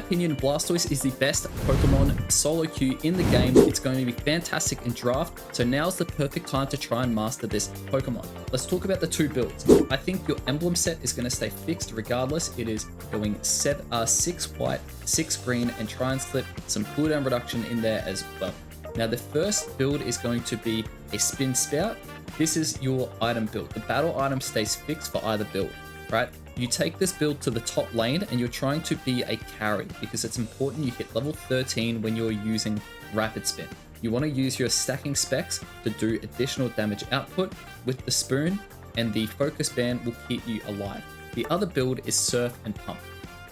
opinion, Blastoise is the best Pokemon solo queue in the game. It's going to be fantastic in draft, so now's the perfect time to try and master this Pokemon. Let's talk about the two builds. I think your emblem set is going to stay fixed regardless. It is going 6 white, 6 green, and try and slip some cooldown reduction in there as well. Now the first build is going to be a Spin Spout. This is your item build. The battle item stays fixed for either build, right? You take this build to the top lane and you're trying to be a carry because it's important you hit level 13 when you're using Rapid Spin. You want to use your stacking specs to do additional damage output with the spoon, and the focus band will keep you alive. The other build is Surf and Pump.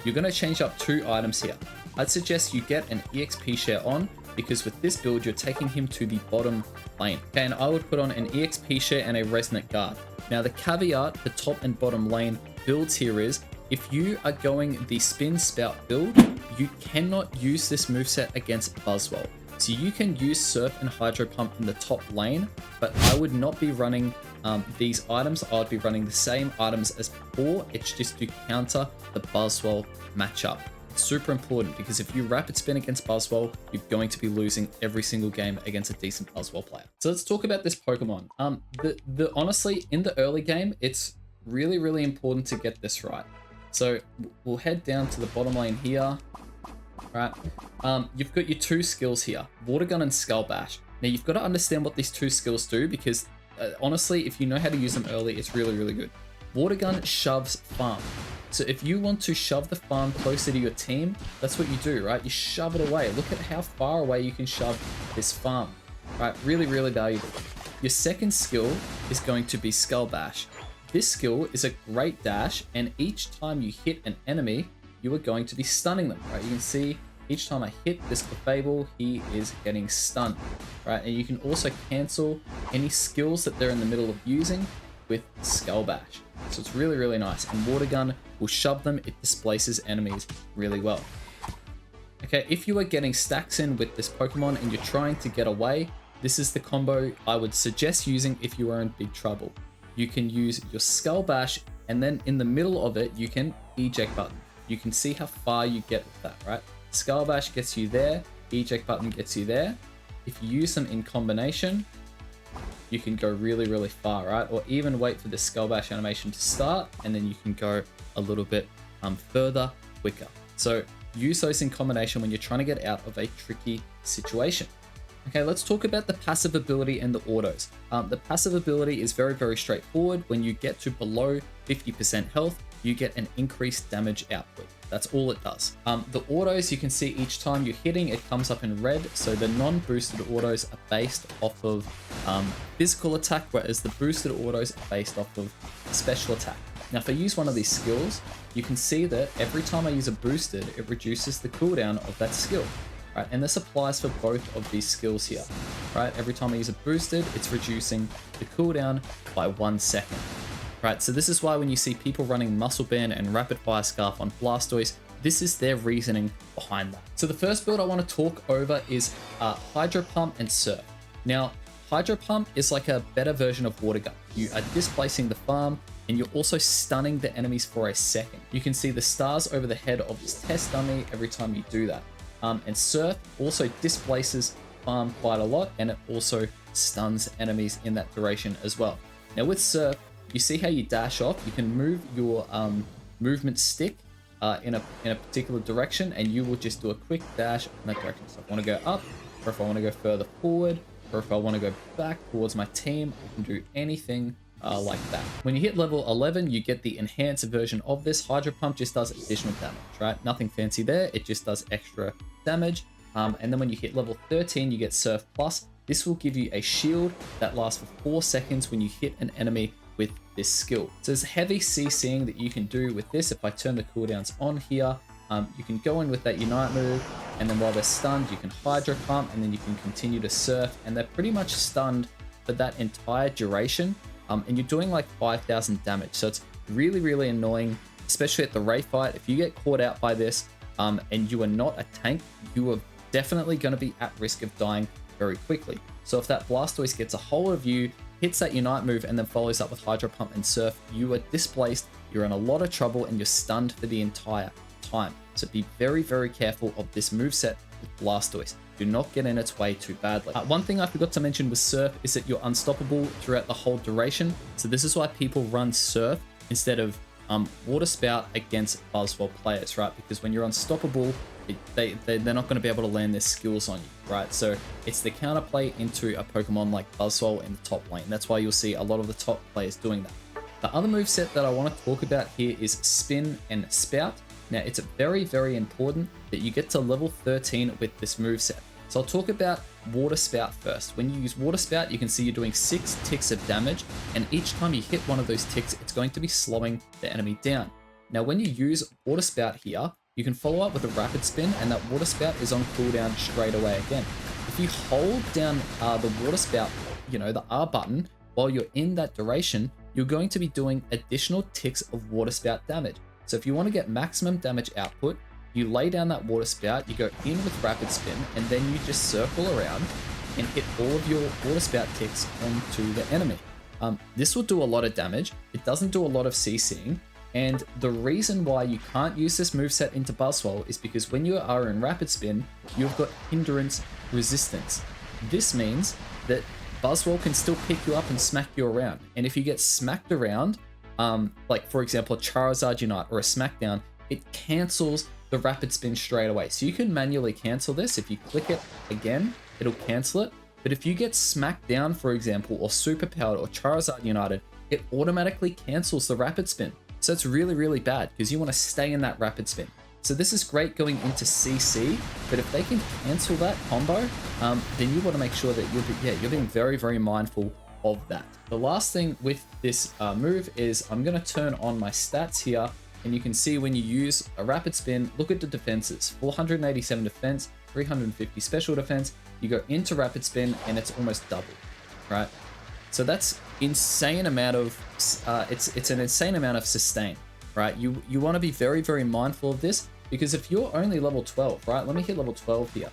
You're going to change up 2 items here. I'd suggest you get an EXP share on, because with this build you're taking him to the bottom lane. Okay, and I would put on an EXP share and a Resonant Guard. Now the caveat for top and bottom lane builds here is, if you are going the Spin Spout build, you cannot use this moveset against Buzzwole. So you can use Surf and Hydro Pump in the top lane, but I would not be running these items. I would be running the same items as before. It's just to counter the Buzzwole matchup. It's super important because if you Rapid Spin against Buzzwole, you're going to be losing every single game against a decent Buzzwole player. So let's talk about this Pokemon. Honestly, in the early game, it's really important to get this right. So we'll head down to the bottom lane here. Right, you've got your 2 skills here, Water Gun and Skull Bash. Now you've got to understand what these 2 skills do, because honestly, if you know how to use them early, it's really good. Water Gun shoves farm. So if you want to shove the farm closer to your team, that's what you do, right? You shove it away. Look at how far away you can shove this farm, right? Really valuable. Your second skill is going to be Skull Bash. This skill is a great dash, and each time you hit an enemy, you are going to be stunning them, right? You can see each time I hit this Clefable, he is getting stunned, right? And you can also cancel any skills that they're in the middle of using with Skull Bash. So it's really nice. And Water Gun will shove them. It displaces enemies really well. Okay, if you are getting stacks in with this Pokemon and you're trying to get away, this is the combo I would suggest using if you are in big trouble. You can use your Skull Bash, and then in the middle of it, you can eject button. You can see how far you get with that, right? Skull Bash gets you there, eject button gets you there. If you use them in combination, you can go really far, right? Or even wait for the Skull Bash animation to start, and then you can go a little bit further, quicker. So use those in combination when you're trying to get out of a tricky situation. Okay, let's talk about the passive ability and the autos. The passive ability is very straightforward. When you get to below 50% health, you get an increased damage output. That's all it does. The autos, you can see each time you're hitting, it comes up in red. So the non-boosted autos are based off of physical attack, whereas the boosted autos are based off of special attack. Now, if I use one of these skills, you can see that every time I use a boosted, it reduces the cooldown of that skill. Right, and this applies for both of these skills here. Right, every time I use a boosted, it's reducing the cooldown by 1 second. Right, so this is why when you see people running Muscle Band and Rapid Fire Scarf on Blastoise, this is their reasoning behind that. So the first build I want to talk over is Hydro Pump and Surf. Now, Hydro Pump is like a better version of Water Gun. You are displacing the farm, and you're also stunning the enemies for a second. You can see the stars over the head of this test dummy every time you do that. And Surf also displaces farm quite a lot, and it also stuns enemies in that duration as well. Now with Surf, you see how you dash off, you can move your movement stick in a particular direction, and you will just do a quick dash in that direction. So if I want to go up, or if I want to go further forward, or if I want to go back towards my team, I can do anything like that. When you hit level 11, you get the enhanced version of this. Hydro Pump just does additional damage, right? Nothing fancy there, it just does extra damage. And then when you hit level 13, you get Surf Plus. This will give you a shield that lasts for 4 seconds when you hit an enemy with this skill. So there's heavy CCing that you can do with this. If I turn the cooldowns on here, you can go in with that Unite move, and then while they're stunned, you can Hydro Pump, and then you can continue to Surf, and they're pretty much stunned for that entire duration. And you're doing like 5,000 damage. So it's really annoying, especially at the Ray fight. If you get caught out by this and you are not a tank, you are definitely going to be at risk of dying very quickly. So if that Blastoise gets a hold of you, hits that Unite move, and then follows up with Hydro Pump and Surf, you are displaced, you're in a lot of trouble, and you're stunned for the entire time. So be very, very careful of this moveset with Blastoise. Do not get in its way too badly. One thing I forgot to mention with Surf is that you're unstoppable throughout the whole duration. So this is why people run Surf instead of Water Spout against Buzzwole players, right? Because when you're unstoppable, they're not going to be able to land their skills on you, right? So it's the counterplay into a Pokemon like Buzzwole in the top lane. That's why you'll see a lot of the top players doing that. The other moveset that I want to talk about here is Spin and Spout. Now, it's very, very important that you get to level 13 with this moveset. So I'll talk about Water Spout first. When you use Water Spout, you can see you're doing 6 ticks of damage, and each time you hit one of those ticks, it's going to be slowing the enemy down. Now, when you use Water Spout here, you can follow up with a Rapid Spin, and that Water Spout is on cooldown straight away again. If you hold down the Water Spout, the R button, while you're in that duration, you're going to be doing additional ticks of Water Spout damage. So if you want to get maximum damage output, you lay down that Water Spout, you go in with Rapid Spin, and then you just circle around and hit all of your Water Spout ticks onto the enemy. This will do a lot of damage. It doesn't do a lot of CCing, and the reason why you can't use this moveset into Buzzwole is because when you are in Rapid Spin, you've got hindrance resistance. This means that Buzzwole can still pick you up and smack you around, and if you get smacked around, like for example a Charizard Unite or a Smackdown, it cancels the Rapid Spin straight away. So you can manually cancel this. If you click it again, it'll cancel it. But if you get smacked down, for example, or Superpowered or Charizard United, it automatically cancels the Rapid Spin. So it's really, really bad because you want to stay in that Rapid Spin. So this is great going into CC, but if they can cancel that combo, then you want to make sure that you're being very, very mindful of that. The last thing with this move is I'm going to turn on my stats here, and you can see when you use a Rapid Spin, look at the defenses: 487 defense, 350 special defense. You go into Rapid Spin and it's almost double, right? So that's insane amount of it's an insane amount of sustain, right? You want to be very, very mindful of this, because if you're only level 12, right? Let me hit level 12 here,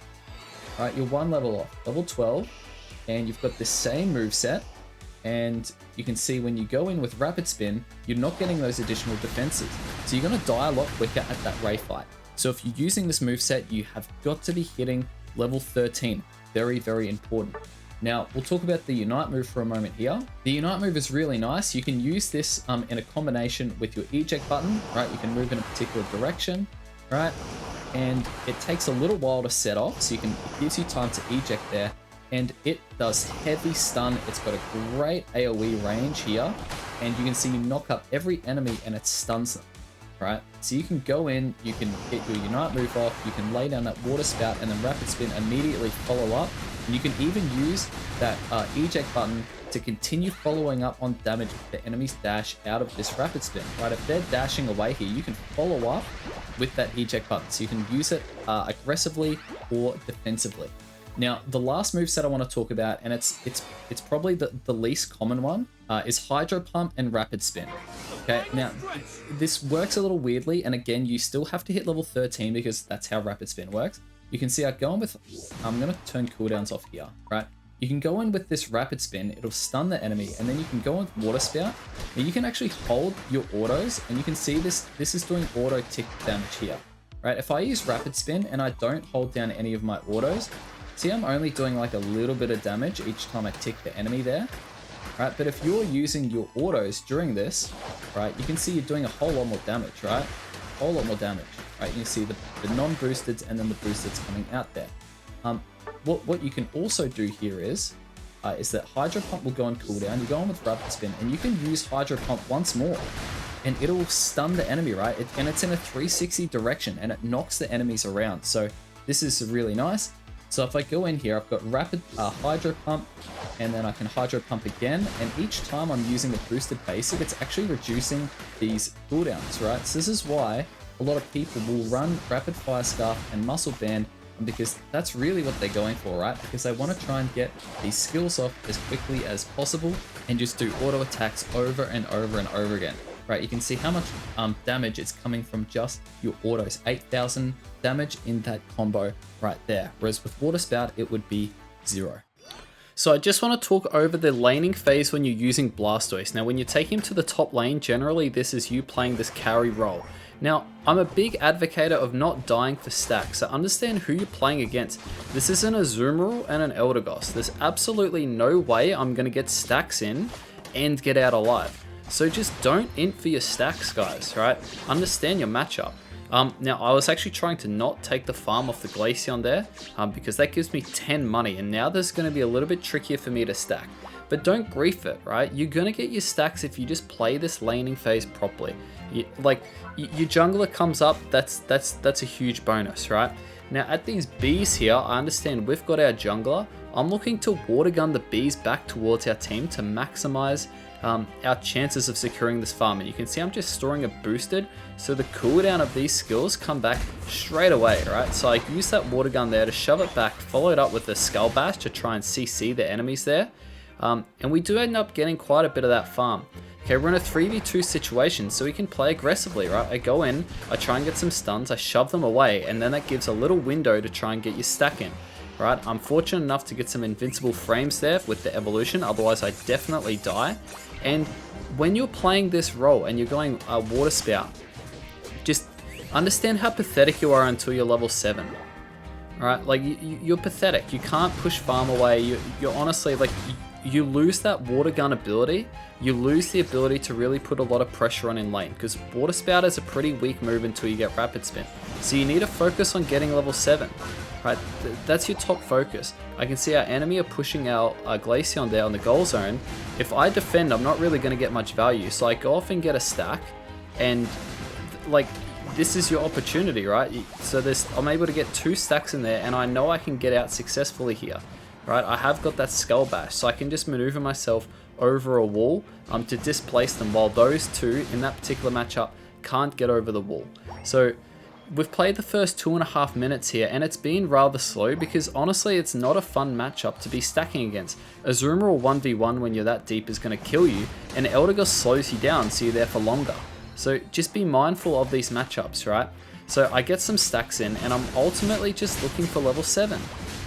right? You're one level off, level 12, and you've got the same move set. And you can see when you go in with Rapid Spin, you're not getting those additional defenses. So you're going to die a lot quicker at that Ray fight. So if you're using this moveset, you have got to be hitting level 13. Very, very important. Now, we'll talk about the Unite move for a moment here. The Unite move is really nice. You can use this in a combination with your eject button, right? You can move in a particular direction, right? And it takes a little while to set off, so it gives you time to eject there. And it does heavy stun. It's got a great AoE range here, and you can see you knock up every enemy and it stuns them, right? So you can go in, you can get your Unite move off, you can lay down that Water Spout and then Rapid Spin immediately follow up, and you can even use that eject button to continue following up on damage if the enemies dash out of this Rapid Spin, right? If they're dashing away here, you can follow up with that eject button, so you can use it aggressively or defensively. Now, the last moveset I want to talk about, and it's probably the least common one, is Hydro Pump and Rapid Spin. Okay, now this works a little weirdly, and again, you still have to hit level 13 because that's how Rapid Spin works. You can see I'm going to turn cooldowns off here, right? You can go in with this Rapid Spin, it'll stun the enemy, and then you can go in with Water Spout, and you can actually hold your autos, and you can see this is doing auto tick damage here, right? If I use Rapid Spin and I don't hold down any of my autos, see, I'm only doing like a little bit of damage each time I tick the enemy there, right? But if you're using your autos during this, right, you can see you're doing a whole lot more damage, right? A whole lot more damage, right? You can see the non-boosteds and then the boosteds coming out there. What you can also do here is that Hydro Pump will go on cooldown. You go on with Rapid Spin, and you can use Hydro Pump once more, and it'll stun the enemy, right? And it's in a 360 direction, and it knocks the enemies around. So this is really nice. So if I go in here, I've got Rapid Hydro Pump, and then I can Hydro Pump again, and each time I'm using a boosted basic, it's actually reducing these cooldowns, right? So this is why a lot of people will run Rapid Fire Scarf and Muscle Band, because that's really what they're going for, right? Because they want to try and get these skills off as quickly as possible and just do auto attacks over and over and over again. Right, you can see how much damage is coming from just your autos. 8,000 damage in that combo right there. Whereas with Water Spout, it would be 0. So I just want to talk over the laning phase when you're using Blastoise. Now, when you take him to the top lane, generally this is you playing this carry role. Now, I'm a big advocate of not dying for stacks, so understand who you're playing against. This is an Azumarill and an Eldegoss. There's absolutely no way I'm going to get stacks in and get out alive. So just don't int for your stacks, guys, right? Understand your matchup. Now, I was actually trying to not take the farm off the Glaceon there, because that gives me 10 money, and now there's going to be a little bit trickier for me to stack. But don't grief it, right? You're going to get your stacks if you just play this laning phase properly. Your jungler comes up, that's a huge bonus, right? Now, at these bees here, I understand we've got our jungler. I'm looking to water gun the bees back towards our team to maximize our chances of securing this farm. And you can see I'm just storing a boosted, so the cooldown of these skills come back straight away, right? So I use that water gun there to shove it back, followed up with the skull bash to try and CC the enemies there. And we do end up getting quite a bit of that farm. Okay, we're in a 3v2 situation, so we can play aggressively, right? I go in, I try and get some stuns, I shove them away, and then that gives a little window to try and get your stack in, right? I'm fortunate enough to get some invincible frames there with the evolution, otherwise I definitely die. And when you're playing this role and you're going water spout, just understand how pathetic you are until you're level 7. Alright, like you're pathetic. You can't push farm away. You're honestly like, you lose that water gun ability. You lose the ability to really put a lot of pressure on in lane, because water spout is a pretty weak move until you get rapid spin. So you need to focus on getting level 7. Right, that's your top focus. I can see our enemy are pushing our Glaceon there on the goal zone. If I defend, I'm not really going to get much value. So I go off and get a stack, and like, this is your opportunity, right? So I'm able to get 2 stacks in there, and I know I can get out successfully here, right? I have got that skull bash, so I can just maneuver myself over a wall to displace them, while those two in that particular matchup can't get over the wall. So we've played the first 2.5 minutes here, and it's been rather slow because honestly it's not a fun matchup to be stacking against. Azumarill 1v1 when you're that deep is going to kill you, and Eldegoss slows you down so you're there for longer. So just be mindful of these matchups, right? So I get some stacks in, and I'm ultimately just looking for level 7,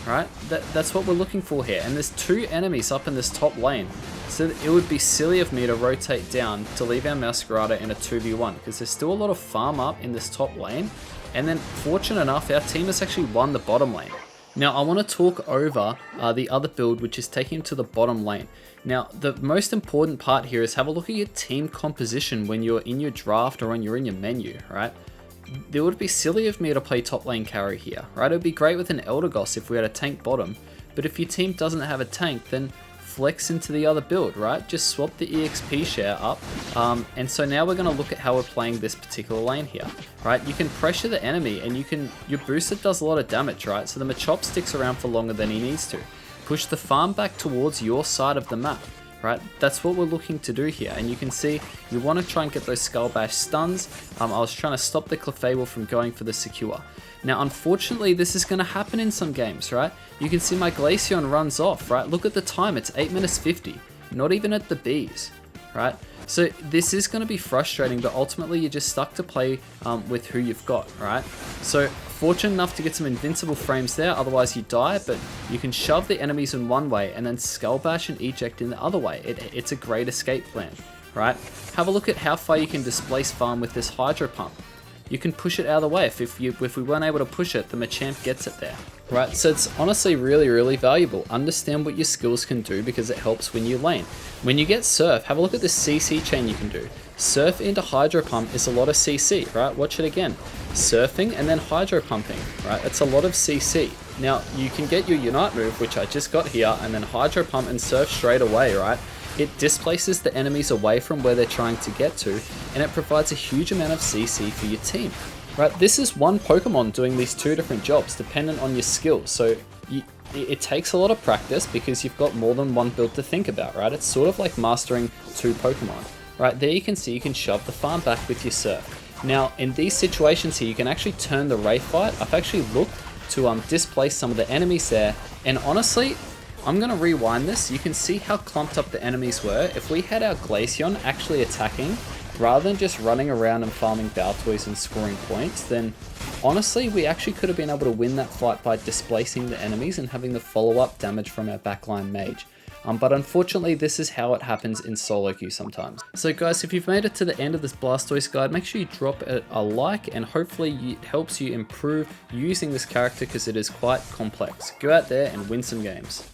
right? That's what we're looking for here. And there's 2 enemies up in this top lane. So it would be silly of me to rotate down to leave our Masquerada in a 2v1, because there's still a lot of farm up in this top lane. And then fortunate enough, our team has actually won the bottom lane. Now I want to talk over the other build, which is taking him to the bottom lane. Now the most important part here is have a look at your team composition when you're in your draft or when you're in your menu, right? It would be silly of me to play top lane carry here, right? It would be great with an Eldegoss if we had a tank bottom, but if your team doesn't have a tank, then flex into the other build, right? Just swap the EXP share up. And so now we're going to look at how we're playing this particular lane here, right? You can pressure the enemy, and your boosted does a lot of damage, right? So the Machop sticks around for longer than he needs to. Push the farm back towards your side of the map, right? That's what we're looking to do here. And you can see you want to try and get those Skull Bash stuns. I was trying to stop the Clefable from going for the secure. Now, unfortunately, this is going to happen in some games, right? You can see my Glaceon runs off, right? Look at the time, it's 8 minutes 50, not even at the bees, right? So this is going to be frustrating, but ultimately you're just stuck to play with who you've got, right? So fortunate enough to get some invincible frames there, otherwise you die, but you can shove the enemies in one way and then Skull Bash and eject in the other way. It's a great escape plan, right? Have a look at how far you can displace farm with this Hydro Pump. You can push it out of the way. If we weren't able to push it, the Machamp gets it there, right? So it's honestly really, really valuable. Understand what your skills can do, because it helps when you lane. When you get Surf, have a look at the CC chain you can do. Surf into Hydro Pump is a lot of CC, right? Watch it again. Surfing and then Hydro Pumping, right? It's a lot of CC. Now, you can get your Unite move, which I just got here, and then Hydro Pump and Surf straight away, right? It displaces the enemies away from where they're trying to get to, and it provides a huge amount of CC for your team. Right, this is one Pokemon doing these 2 different jobs dependent on your skills, so it takes a lot of practice because you've got more than one build to think about, right? It's sort of like mastering 2 Pokemon. Right, there you can see you can shove the farm back with your Surf. Now, in these situations here, you can actually turn the Wraith fight. I've actually looked to displace some of the enemies there, and honestly, I'm going to rewind this. You can see how clumped up the enemies were. If we had our Glaceon actually attacking, rather than just running around and farming Blastoise and scoring points, then honestly, we actually could have been able to win that fight by displacing the enemies and having the follow-up damage from our backline mage. But unfortunately this is how it happens in solo queue sometimes. So guys, if you've made it to the end of this Blastoise guide, make sure you drop it a like, and hopefully it helps you improve using this character because it is quite complex. Go out there and win some games.